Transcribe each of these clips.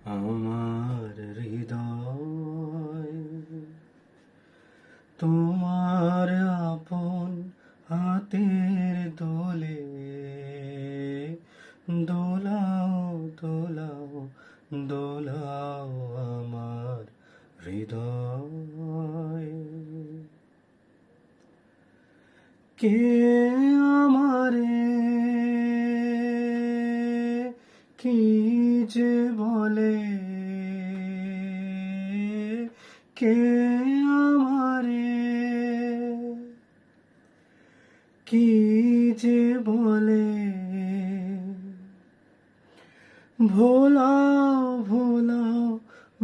আমার হৃদয় তোমার আপন হাতের দোলে দোলাও দোলাও দোলাও আমার হৃদয়। কে আমারে কি যে বলে, কে আমারে কি যে বলে, ভোলাও ভোলাও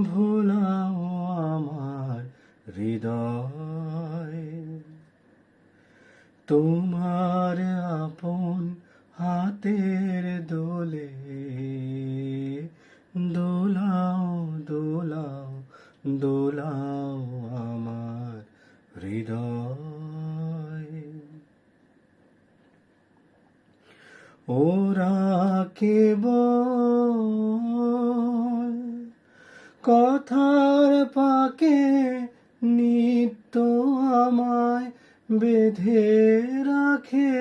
ভোলাও আমার হৃদয়। তোমার আপন হাতের দোলে দোলাও দোলাও দোলাও আমার হৃদয়। ওরা কেবল কথার পাকে নিত্য আমায় বেঁধে রাখে,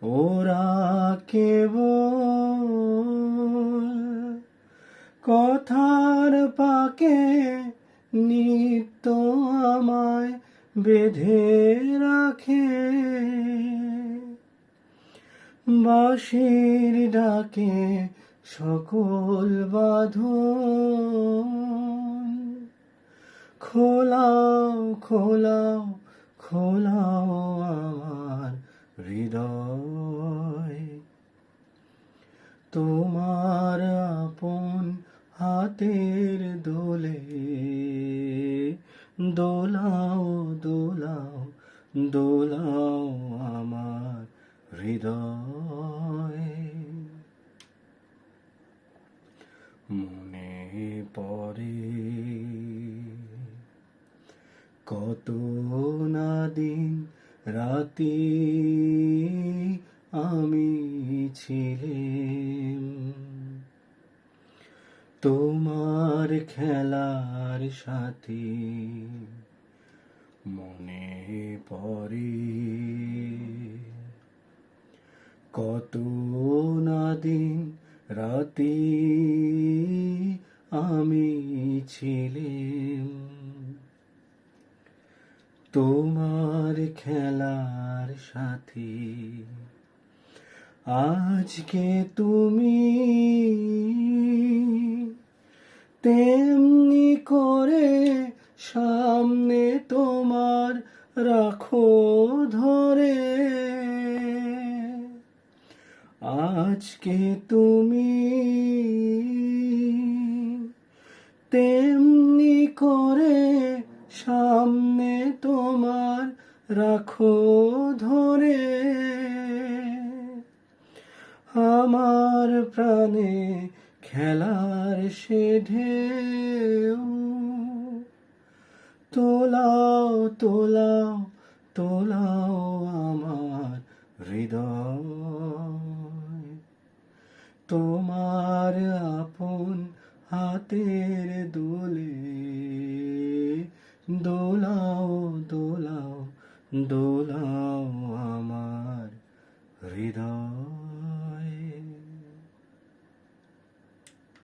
ওরা কেবল কথার পাকে নিত্য আমায় বেঁধে রাখে। বাঁশির ডাকে সকল বাঁধন খোলাও খোলাও খোলাও আমার হৃদয়। তোমার আপন হাতের দোলে দোলাও দোলাও দোলাও আমার হৃদয়। মনে পড়ে কত না দিন রাতি আমি ছিলাম তোমার খেলার সাথী। মনে পড়ে কত না দিন রাতি আমি ছিলাম তোমার খেলার সাথী। আজকে তুমি তেমনি করে সামনে তোমার রাখো ধরে, আজকে তুমি তেমনি করে সামনে তোমার রাখো ধরে। আমার প্রাণে খেলার সে ঢেউ তোলাও তোলাও তোলাও আমার হৃদয়। তোমার আপন হাতের দোলে দোলাও দোলাও দোলাও আমার হৃদয়।